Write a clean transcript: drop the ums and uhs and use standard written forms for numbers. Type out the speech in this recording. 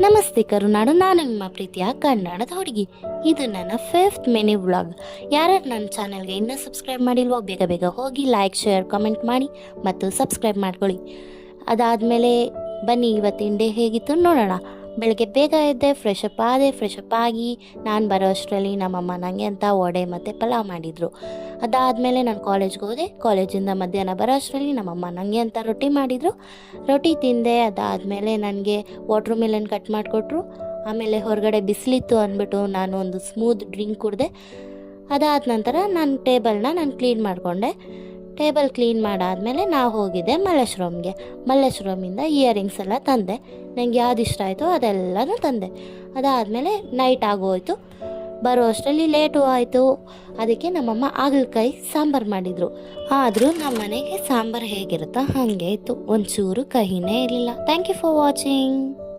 ನಮಸ್ತೆ ಕರುನಾಡು, ನಾನು ನಿಮ್ಮ ಪ್ರೀತಿಯ ಕನ್ನಡದ ಹುಡುಗಿ. ಇದು ನನ್ನ 5th ಮಿನಿ ವ್ಲಾಗ್. ಯಾರ್ಯಾರು ನನ್ನ ಚಾನಲ್ಗೆ ಇನ್ನೂ ಸಬ್ಸ್ಕ್ರೈಬ್ ಮಾಡಿಲ್ವೋ ಬೇಗ ಬೇಗ ಹೋಗಿ ಲೈಕ್, ಶೇರ್, ಕಮೆಂಟ್ ಮಾಡಿ ಮತ್ತು ಸಬ್ಸ್ಕ್ರೈಬ್ ಮಾಡ್ಕೊಳ್ಳಿ. ಅದಾದಮೇಲೆ ಬನ್ನಿ ಇವತ್ತಿನ ಡೇ ಹೇಗಿತ್ತು ನೋಡೋಣ. ಬೆಳಗ್ಗೆ ಬೇಗ ಎದ್ದೆ, ಫ್ರೆಶ್ ಅಪ್ ಆಗಿ ನಾನು ಬರೋ ಅಷ್ಟರಲ್ಲಿ ನಮ್ಮಮ್ಮ ನನಗೆ ಅಂತ ವಡೆ ಮತ್ತು ಪಲಾವ್ ಮಾಡಿದರು. ಅದಾದಮೇಲೆ ನಾನು ಕಾಲೇಜ್ಗೆ ಹೋದೆ. ಕಾಲೇಜಿಂದ ಮಧ್ಯಾಹ್ನ ಬರೋ ಅಷ್ಟರಲ್ಲಿ ನಮ್ಮಮ್ಮ ನನಗೆ ಅಂತ ರೊಟ್ಟಿ ಮಾಡಿದರು. ರೊಟ್ಟಿ ತಿಂದೆ. ಅದಾದಮೇಲೆ ನನಗೆ ವಾಟ್ರ್ ಮೆಲನ್ ಕಟ್ ಮಾಡಿಕೊಟ್ರು. ಆಮೇಲೆ ಹೊರಗಡೆ ಬಿಸಿಲಿತ್ತು ಅಂದ್ಬಿಟ್ಟು ನಾನು ಒಂದು ಸ್ಮೂತ್ ಡ್ರಿಂಕ್ ಕುಡಿದೆ. ಅದಾದ ನಂತರ ನನ್ನ ಟೇಬಲ್ನ ನಾನು ಕ್ಲೀನ್ ಮಾಡಿಕೊಂಡೆ. ಟೇಬಲ್ ಕ್ಲೀನ್ ಮಾಡಾದಮೇಲೆ ನಾವು ಹೋಗಿದ್ದೆ ಮಲ್ಲೇಶ್ವರಮಿಂದ ಇಯರಿಂಗ್ಸ್ ಎಲ್ಲ ತಂದೆ. ನನಗೆ ಯಾವ್ದು ಇಷ್ಟ ಆಯಿತು ಅದೆಲ್ಲನೂ ತಂದೆ. ಅದಾದಮೇಲೆ ನೈಟ್ ಆಗೋಯ್ತು. ಬರೋ ಅಷ್ಟರಲ್ಲಿ ಲೇಟು ಆಯಿತು. ಅದಕ್ಕೆ ನಮ್ಮಮ್ಮ ಹಾಗಲಕಾಯಿ ಸಾಂಬಾರು ಮಾಡಿದರು. ಆದರೂ ನಮ್ಮ ಮನೆಗೆ ಸಾಂಬಾರು ಹೇಗಿರುತ್ತೋ ಹಾಗೆ ಇತ್ತು, ಒಂಚೂರು ಕಹಿನೇ ಇರಲಿಲ್ಲ. Thank you for watching.